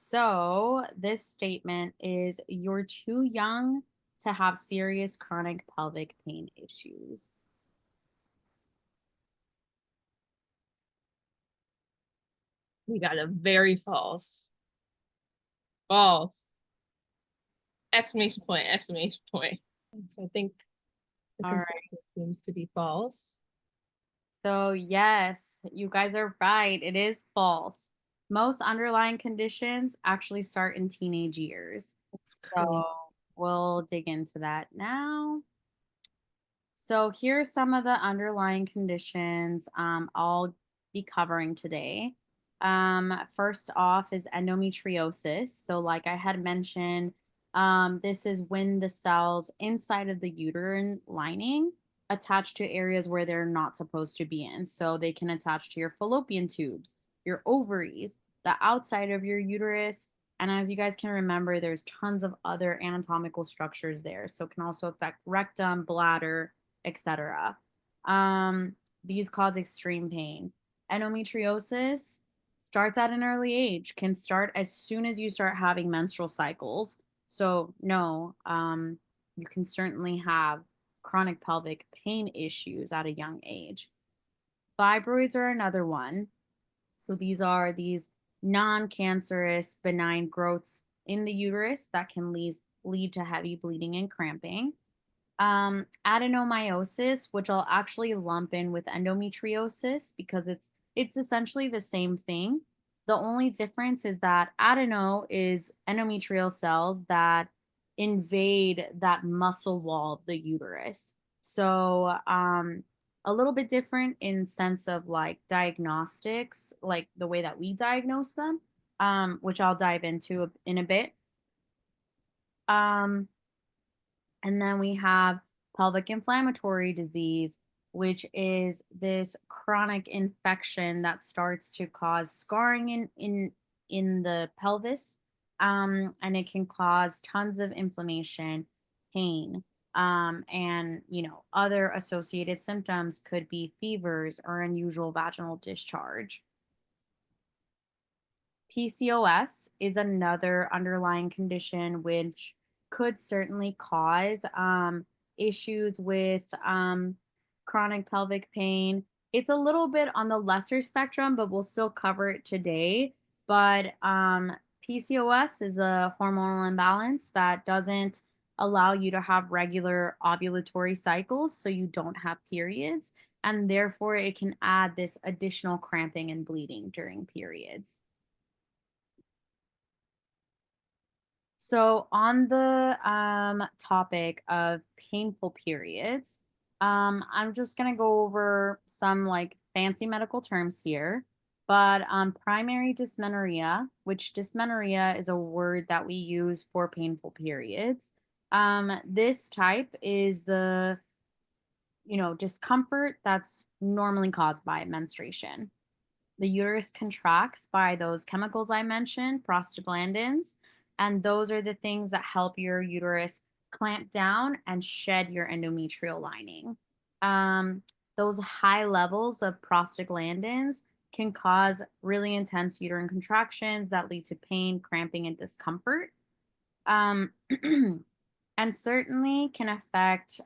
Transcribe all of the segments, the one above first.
So this statement is you're too young to have serious chronic pelvic pain issues. We got a very false. False. Exclamation point, exclamation point. So I think the All right. consensus seems to be false. So yes, you guys are right. It is false. Most underlying conditions actually start in teenage years. It's So crazy. we'll dig into that now. So here's some of the underlying conditions I'll be covering today. First off is endometriosis. So, like I had mentioned, this is when the cells inside of the uterine lining attach to areas where they're not supposed to be in. So they can attach to your fallopian tubes, your ovaries, the outside of your uterus. And as you guys can remember, there's tons of other anatomical structures there. So it can also affect rectum, bladder, etc. These cause extreme pain. Endometriosis starts at an early age, can start as soon as you start having menstrual cycles. So, no, you can certainly have chronic pelvic pain issues at a young age. Fibroids are another one. So, these are these non cancerous benign growths in the uterus that can lead to heavy bleeding and cramping. Adenomyosis, which I'll actually lump in with endometriosis because it's essentially the same thing. The only difference is that adeno is endometrial cells that invade that muscle wall of the uterus. So a little bit different in sense of like diagnostics, like the way that we diagnose them, which I'll dive into in a bit. Um, and then we have pelvic inflammatory disease, which is this chronic infection that starts to cause scarring in the pelvis. And it can cause tons of inflammation, pain, and other associated symptoms could be fevers or unusual vaginal discharge. PCOS is another underlying condition which could certainly cause issues with chronic pelvic pain. It's a little bit on the lesser spectrum, but we'll still cover it today. But PCOS is a hormonal imbalance that doesn't allow you to have regular ovulatory cycles, so you don't have periods. And therefore, it can add this additional cramping and bleeding during periods. So, on the topic of painful periods, I'm just going to go over some like fancy medical terms here. But primary dysmenorrhea, which dysmenorrhea is a word that we use for painful periods. This type is the discomfort that's normally caused by menstruation. The uterus contracts by those chemicals I mentioned, prostaglandins, and those are the things that help your uterus clamp down and shed your endometrial lining. Um, those high levels of prostaglandins can cause really intense uterine contractions that lead to pain, cramping, and discomfort. Um, and certainly can affect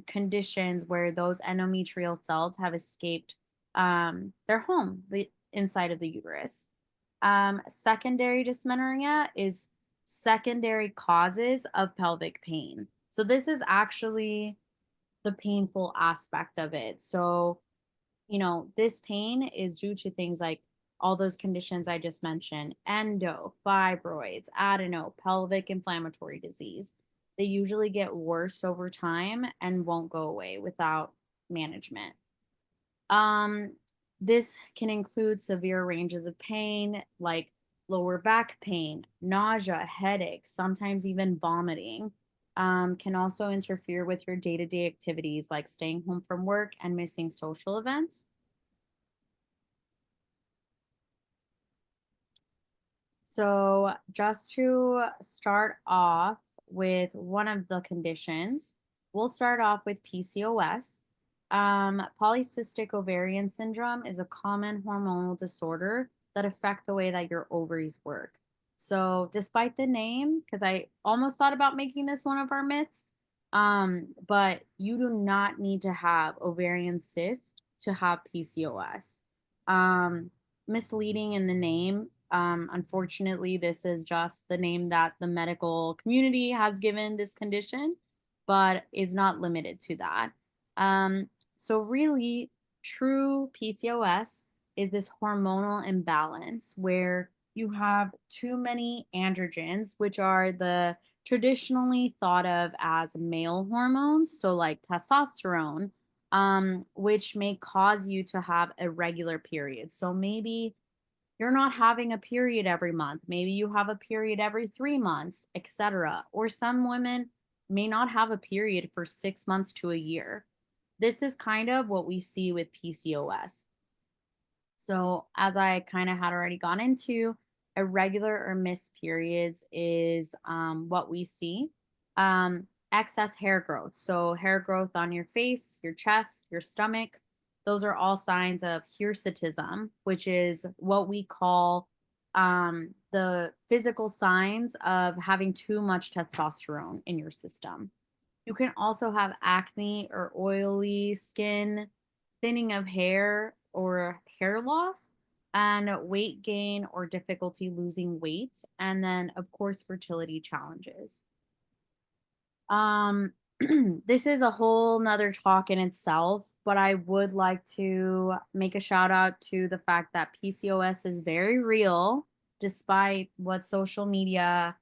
conditions where those endometrial cells have escaped their home, the inside of the uterus. Secondary dysmenorrhea is secondary causes of pelvic pain. So this is actually the painful aspect of it. So, this pain is due to things like all those conditions I just mentioned: endo, fibroids, adeno, pelvic inflammatory disease. They usually get worse over time and won't go away without management. Um, this can include severe ranges of pain like lower back pain, nausea, headaches, sometimes even vomiting. Can also interfere with your day to day activities like staying home from work and missing social events. So, just to start off with one of the conditions, we'll start off with PCOS. Polycystic ovarian syndrome is a common hormonal disorder that affect the way that your ovaries work. So, despite the name, because I almost thought about making this one of our myths, but you do not need to have ovarian cyst to have PCOS. Um, Misleading in the name. Unfortunately, this is just the name that the medical community has given this condition, but is not limited to that. So, really, true PCOS is this hormonal imbalance where you have too many androgens, which are the traditionally thought of as male hormones, so like testosterone, which may cause you to have irregular periods. So maybe you're not having a period every month, maybe you have a period every 3 months, etc. Or some women may not have a period for 6 months to a year. This is kind of what we see with PCOS. So, as I kind of had already gone into, irregular or missed periods is what we see. Excess hair growth. So, hair growth on your face, your chest, your stomach. Those are all signs of hirsutism, which is what we call the physical signs of having too much testosterone in your system. You can also have acne or oily skin, thinning of hair or hair loss, and weight gain or difficulty losing weight. And then, of course, fertility challenges. Um, this is a whole nother talk in itself, but I would like to make a shout out to the fact that PCOS is very real, despite what social media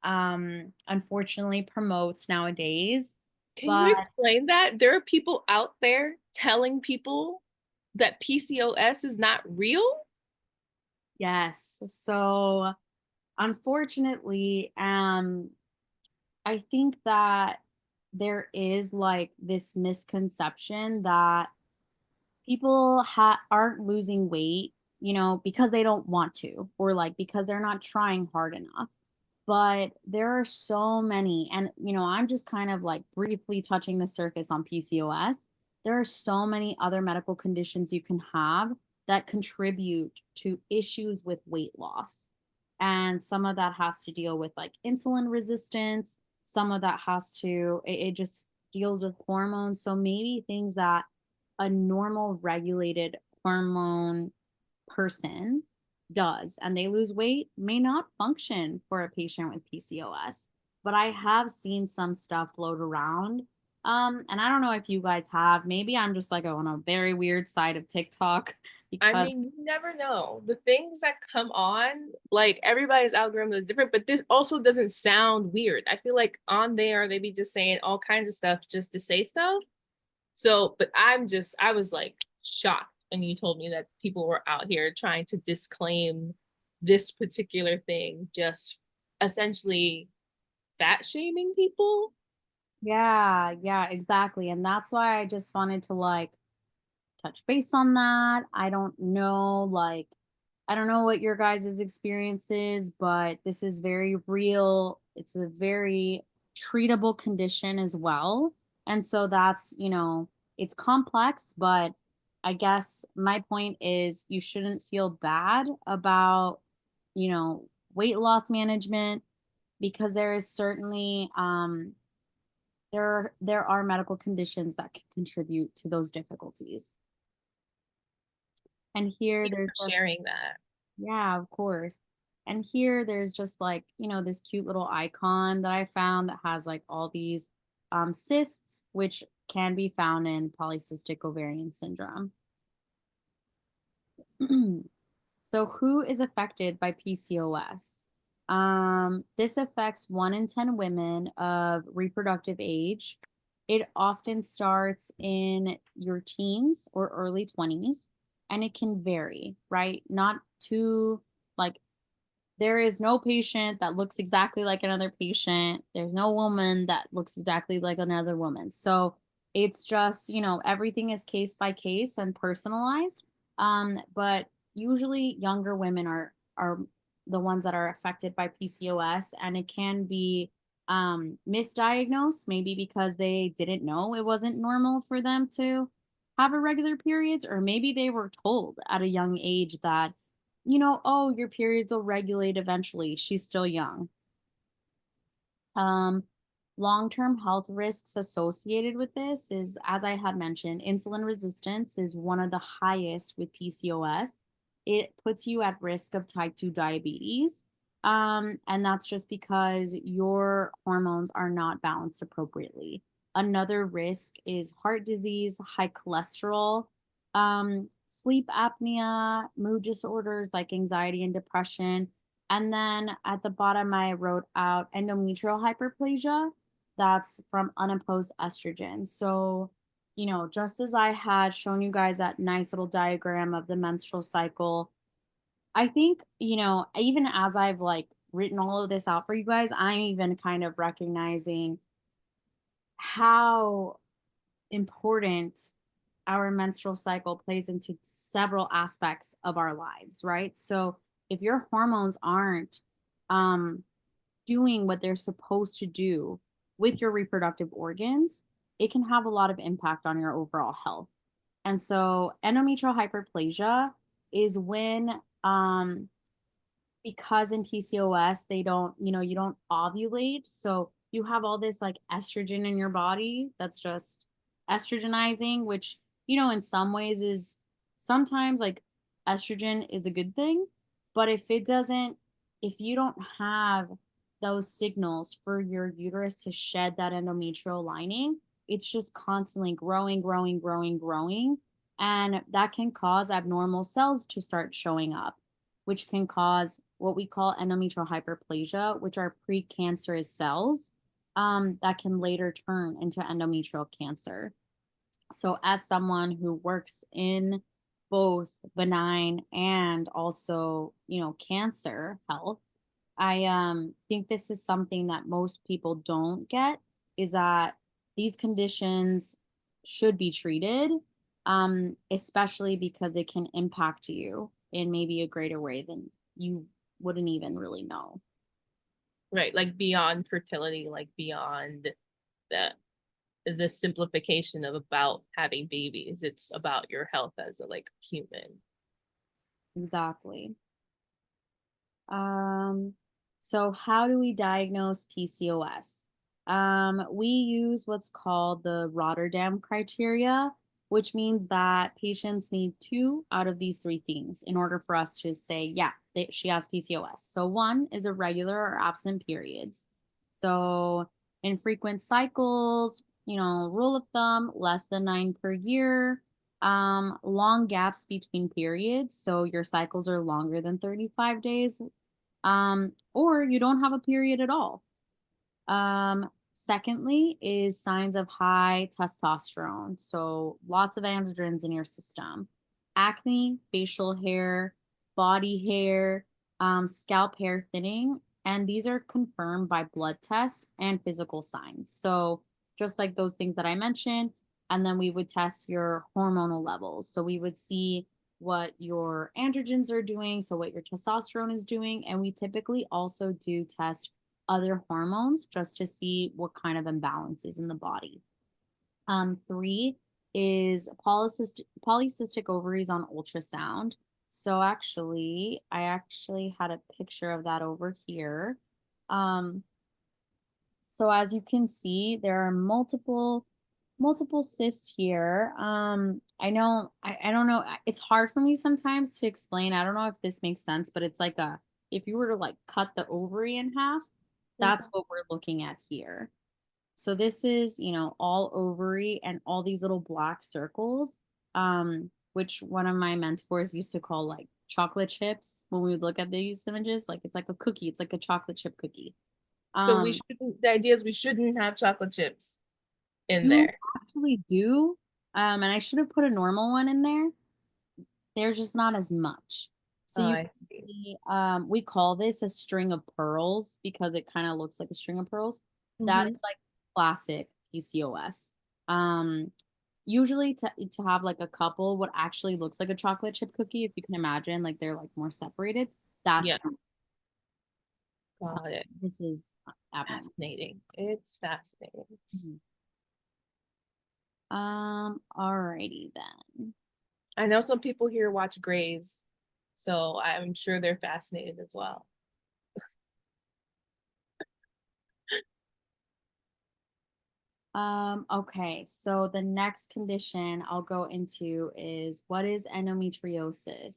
unfortunately promotes nowadays. Can you But explain that? There are people out there telling people that PCOS is not real? yes, so unfortunately, I think that there is like this misconception that people aren't losing weight, because they don't want to, or like because they're not trying hard enough. But there are so many, and I'm just kind of like briefly touching the surface on PCOS. There are so many other medical conditions you can have that contribute to issues with weight loss. And some of that has to deal with like insulin resistance, some of that has to, it just deals with hormones. So maybe things that a normal regulated hormone person does and they lose weight may not function for a patient with PCOS. But I have seen some stuff float around. And I don't know if you guys have. Maybe I'm just like on a very weird side of TikTok I because mean, you never know. The things that come on, like everybody's algorithm is different, but this also doesn't sound weird. I feel like on there, they be just saying all kinds of stuff just to say stuff. So, but I was like shocked when you told me that people were out here trying to disclaim this particular thing, just essentially fat shaming people. yeah, yeah, exactly. And that's why I just wanted to like touch base on that. I don't know what your guys' experience is, but this is very real. It's a very treatable condition as well. And so that's, it's complex, but I guess my point is you shouldn't feel bad about, weight loss management because there is certainly there are medical conditions that can contribute to those difficulties. And here Thanks there's for just, sharing that. yeah, of course. And here there's just like, this cute little icon that I found that has like all these cysts, which can be found in polycystic ovarian syndrome. So, who is affected by PCOS? This affects 1 in 10 women of reproductive age. It often starts in your teens or early 20s, and it can vary, right? Not too like there is no patient that looks exactly like another patient. There's no woman that looks exactly like another woman. So it's just, everything is case by case and personalized. But usually younger women are the ones that are affected by PCOS, and it can be misdiagnosed, maybe because they didn't know it wasn't normal for them to have irregular periods, or maybe they were told at a young age that oh, your periods will regulate eventually. She's still young. Um, Long-term health risks associated with this is, as I had mentioned, insulin resistance is one of the highest with PCOS. It puts you at risk of type 2 diabetes. And that's just because your hormones are not balanced appropriately. Another risk is heart disease, high cholesterol, sleep apnea, mood disorders like anxiety and depression. And then at the bottom, I wrote out endometrial hyperplasia. That's from unopposed estrogen. So, just as I had shown you guys that nice little diagram of the menstrual cycle, I think, even as I've like written all of this out for you guys, I'm even kind of recognizing how important our menstrual cycle plays into several aspects of our lives, right? So if your hormones aren't um, doing what they're supposed to do with your reproductive organs, it can have a lot of impact on your overall health. And so endometrial hyperplasia is when because in PCOS they don't, you don't ovulate. So you have all this like estrogen in your body that's just estrogenizing, which, in some ways is sometimes like estrogen is a good thing. But if you don't have those signals for your uterus to shed that endometrial lining, it's just constantly growing, growing, growing, growing. And that can cause abnormal cells to start showing up, which can cause what we call endometrial hyperplasia, which are precancerous cells that can later turn into endometrial cancer. So, as someone who works in both benign and also, cancer health, I think this is something that most people don't get is that these conditions should be treated, especially because it can impact you in maybe a greater way than you wouldn't even really know. Right, like beyond fertility, like beyond the the simplification of about having babies. It's about your health as a like human. Exactly. Um, so how do we diagnose PCOS? We use what's called the Rotterdam criteria, which means that patients need two out of these three things in order for us to say, yeah, she has PCOS. So one is irregular or absent periods. So infrequent cycles, rule of thumb, less than 9 per year. Long gaps between periods. So your cycles are longer than 35 days, or you don't have a period at all. Secondly, is signs of high testosterone. So lots of androgens in your system, acne, facial hair, body hair, scalp hair thinning. And these are confirmed by blood tests and physical signs. So just like those things that I mentioned. And then we would test your hormonal levels. So we would see what your androgens are doing, so what your testosterone is doing. And we typically also do test other hormones just to see what kind of imbalance is in the body. Three is polycystic ovaries on ultrasound. So I actually had a picture of that over here. Um, so as you can see, there are multiple cysts here. I don't know. It's hard for me sometimes to explain. I don't know if this makes sense, but it's like if you were to like cut the ovary in half, that's Mhm. what we're looking at here. So this is, all ovary and all these little black circles, which one of my mentors used to call like chocolate chips when we would look at these images. Like it's like a cookie, it's like a chocolate chip cookie. So we Um, shouldn't, the idea is we shouldn't have chocolate chips in you there. actually do. And I should have put a normal one in there. There's just not as much. So Oh, you I can see. see, we call this a string of pearls because it kind of looks like a string of pearls. That Hmm. is like classic PCOS. Um, Usually to have like a couple what actually looks like a chocolate chip cookie, if you can imagine, like they're like more separated. Yeah, That's got it. this is abnormal. Fascinating. It's fascinating. Mhm. Alrighty then. I know some people here watch Grays. So I'm sure they're fascinated as well. Okay, so the next condition I'll go into is what is endometriosis?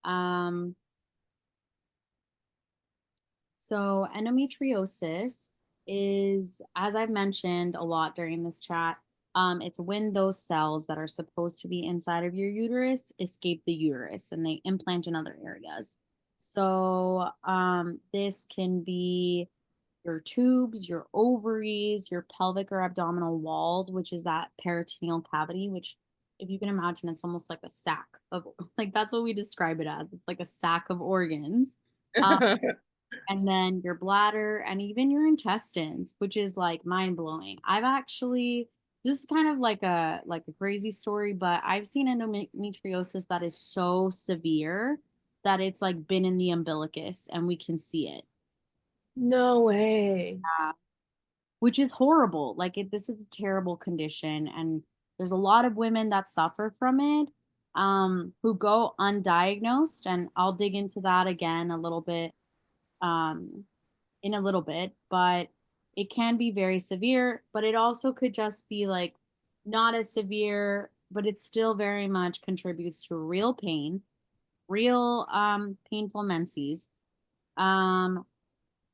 Um, so endometriosis is, as I've mentioned a lot during this chat, it's when those cells that are supposed to be inside of your uterus escape the uterus and they implant in other areas. So this can be your tubes, your ovaries, your pelvic or abdominal walls, which is that peritoneal cavity, which if you can imagine, it's almost like a sack of like that's what we describe it as. It's like a sack of organs. Um, and then your bladder and even your intestines, which is like mind blowing. I've actually this is kind of like a crazy story, but I've seen endometriosis that is so severe that it's like been in the umbilicus and we can see it. No way. Which is horrible. Like this is a terrible condition, and there's a lot of women that suffer from it, who go undiagnosed, and I'll dig into that again a little bit, um, in a little bit. But it can be very severe, but it also could just be like not as severe, but it still very much contributes to real pain, real painful menses. Um,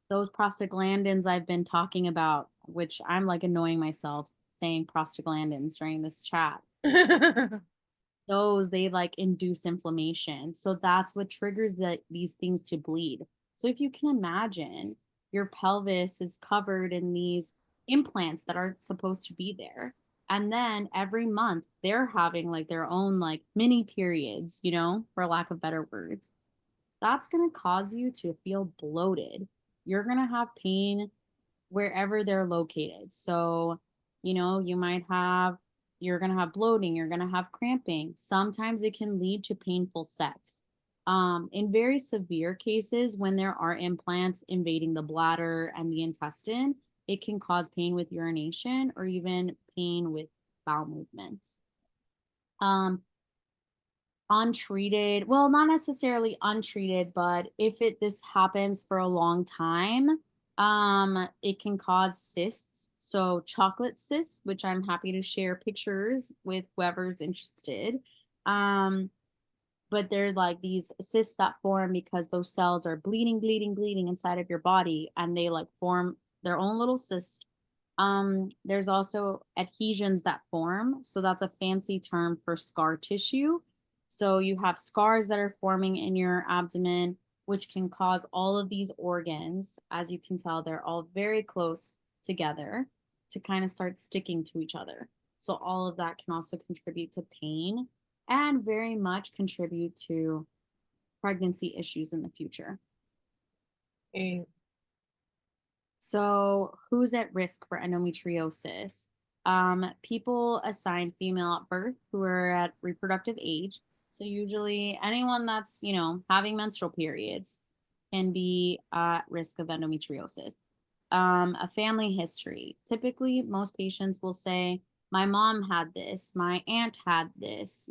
those prostaglandins I've been talking about, which I'm like annoying myself saying prostaglandins during this chat, those they like induce inflammation. So that's what triggers these things to bleed. So if you can imagine, your pelvis is covered in these implants that aren't supposed to be there. And then every month they're having like their own like mini periods, for lack of better words. That's going to cause you to feel bloated. You're going to have pain wherever they're located. So, you're going to have bloating, you're going to have cramping. Sometimes it can lead to painful sex. In very severe cases, when there are implants invading the bladder and the intestine, it can cause pain with urination or even pain with bowel movements. Um, Untreated, well, not necessarily untreated, but if this happens for a long time, it can cause cysts. So chocolate cysts, which I'm happy to share pictures with whoever's interested. um but they're like these cysts that form because those cells are bleeding inside of your body, and they like form their own little cyst. There's also adhesions that form. So that's a fancy term for scar tissue. So you have scars that are forming in your abdomen, which can cause all of these organs. As you can tell, they're all very close together to kind of start sticking to each other. So all of that can also contribute to pain and very much contribute to pregnancy issues in the future. Eh, So, who's at risk for endometriosis? People assign female at birth who are at reproductive age. So, usually anyone that's, having menstrual periods can be at risk of endometriosis. A family history. Typically, most patients will say, my mom had this, my aunt had this,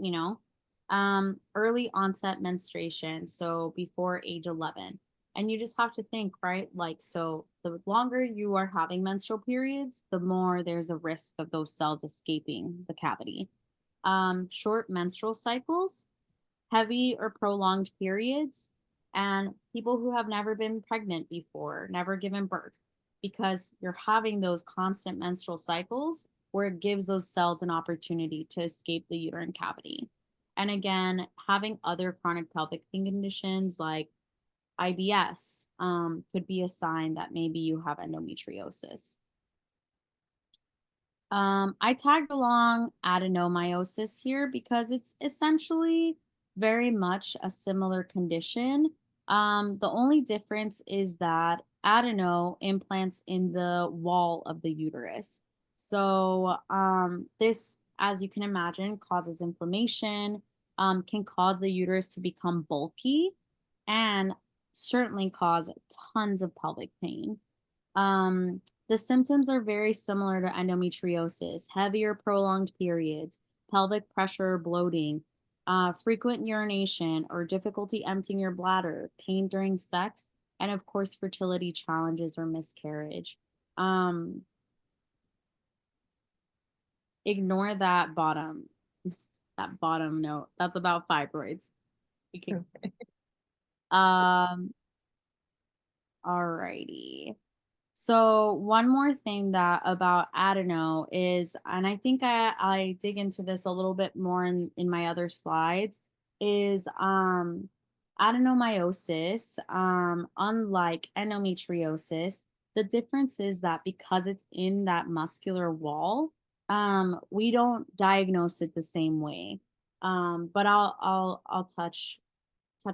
early onset menstruation. So, before age 11. And you just have to think, right? Like, so the longer you are having menstrual periods, the more there's a risk of those cells escaping the cavity. Short menstrual cycles, heavy or prolonged periods, and people who have never been pregnant before, never given birth, because you're having those constant menstrual cycles where it gives those cells an opportunity to escape the uterine cavity. And again, having other chronic pelvic pain conditions like IBS could be a sign that maybe you have endometriosis. I tagged along adenomyosis here because it's essentially very much a similar condition. The only difference is that adeno implants in the wall of the uterus. So this, as you can imagine, causes inflammation, can cause the uterus to become bulky, and certainly cause tons of pelvic pain. Um, the symptoms are very similar to endometriosis: heavier prolonged periods, pelvic pressure, bloating. frequent urination or difficulty emptying your bladder, pain during sex, and of course, fertility challenges or miscarriage. Um, Ignore that bottom note. That's about fibroids. Okay. Um, Alrighty. So one more thing that about adeno is, and I think I dig into this a little bit more in my other slides, is adenomyosis, unlike endometriosis, the difference is that because it's in that muscular wall, we don't diagnose it the same way. But I'll touch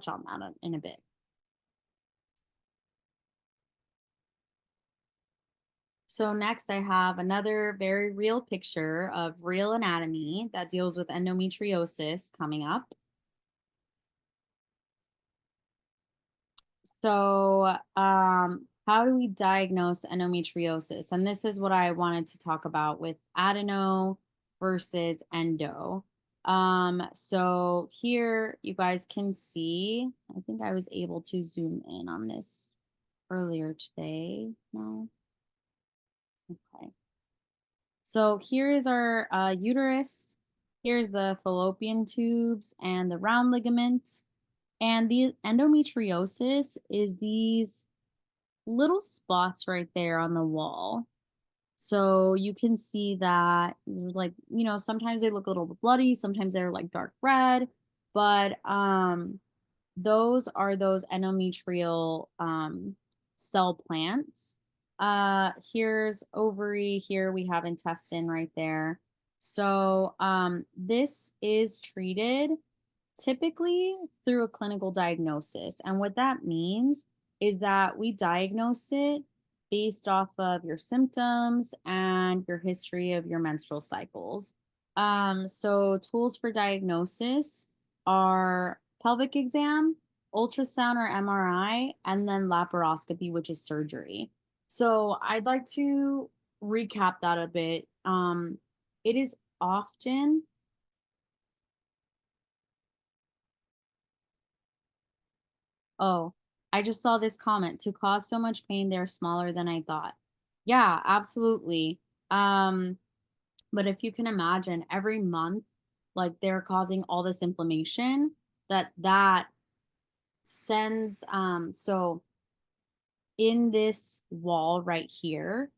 on that in a bit. So next I have another very real picture of real anatomy that deals with endometriosis coming up. So, how do we diagnose endometriosis? And this is what I wanted to talk about with adeno versus endo. So here you guys can see, I think I was able to zoom in on this earlier today. No? Okay. So here is our uterus. Here's the fallopian tubes and the round ligament. And the endometriosis is these little spots right there on the wall. So you can see that, like, sometimes they look a little bloody, sometimes they're like dark red, but those are those endometrial cell plants. Here's ovary, here we have intestine right there. So this is treated typically through a clinical diagnosis. And what that means is that we diagnose it based off of your symptoms and your history of your menstrual cycles. So tools for diagnosis are pelvic exam, ultrasound or MRI, and then laparoscopy, which is surgery. So I'd like to recap that a bit. It is often Oh, I just saw this comment. To cause so much pain, they're smaller than I thought. Yeah, absolutely. Um, but if you can imagine every month, like they're causing all this inflammation, that sends so in this wall right here,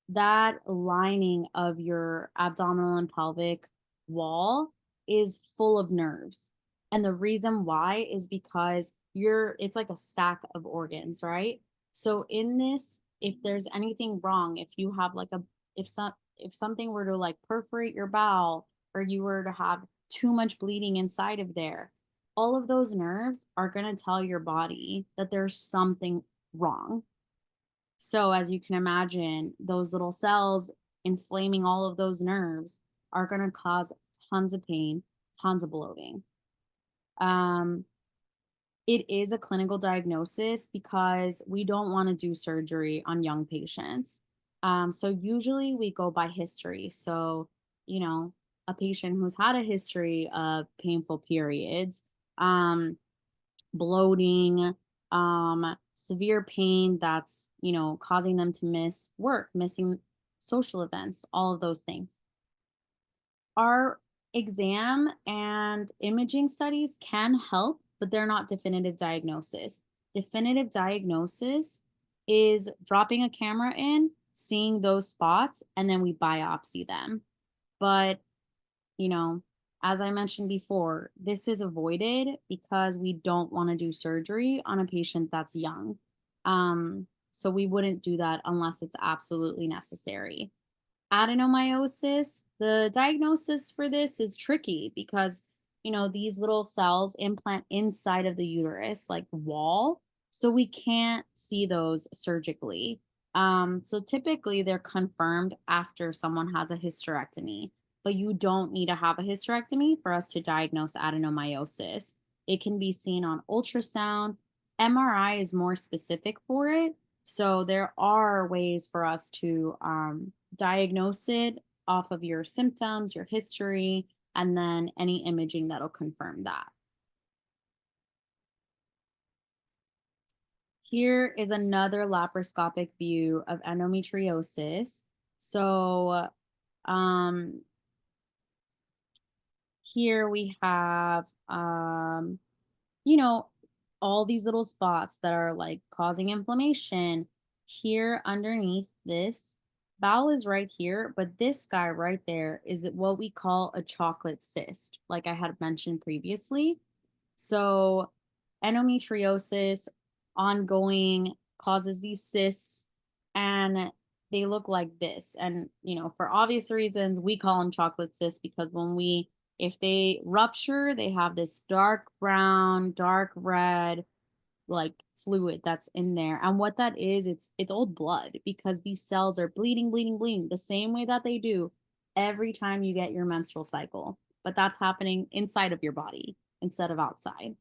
that lining of your abdominal and pelvic wall is full of nerves. And the reason why is because it's like a stack of organs, right? So in this, if there's anything wrong, if you have like if something were to like perforate your bowel or you were to have too much bleeding inside of there, all of those nerves are going to tell your body that there's something wrong. So, as you can imagine, those little cells inflaming all of those nerves are going to cause tons of pain, tons of bloating. Um, it is a clinical diagnosis because we don't want to do surgery on young patients. So, usually we go by history. So, you know, a patient who's had a history of painful periods, um, bloating, severe pain that's, causing them to miss work, missing social events, all of those things. Our exam and imaging studies can help, but they're not definitive diagnosis. Definitive diagnosis is dropping a camera in, seeing those spots, and then we biopsy them. But you know, as I mentioned before, this is avoided because we don't want to do surgery on a patient that's young. So we wouldn't do that unless it's absolutely necessary. Adenomyosis, the diagnosis for this is tricky because, these little cells implant inside of the uterus, like the wall. So we can't see those surgically. So typically they're confirmed after someone has a hysterectomy, but you don't need to have a hysterectomy for us to diagnose adenomyosis. It can be seen on ultrasound. MRI is more specific for it. So there are ways for us to diagnose it off of your symptoms, your history. and then any imaging that'll confirm that. Here is another laparoscopic view of endometriosis. So, um, here we have, you know, all these little spots that are like causing inflammation. Here underneath this bowel is right here, but this guy right there is what we call a chocolate cyst, like I had mentioned previously. So, endometriosis ongoing causes these cysts and they look like this. And, for obvious reasons, we call them chocolate cysts because if they rupture, they have this dark brown, dark red, like fluid that's in there. And what that is, it's old blood because these cells are bleeding, bleeding, bleeding the same way that they do every time you get your menstrual cycle. But that's happening inside of your body instead of outside.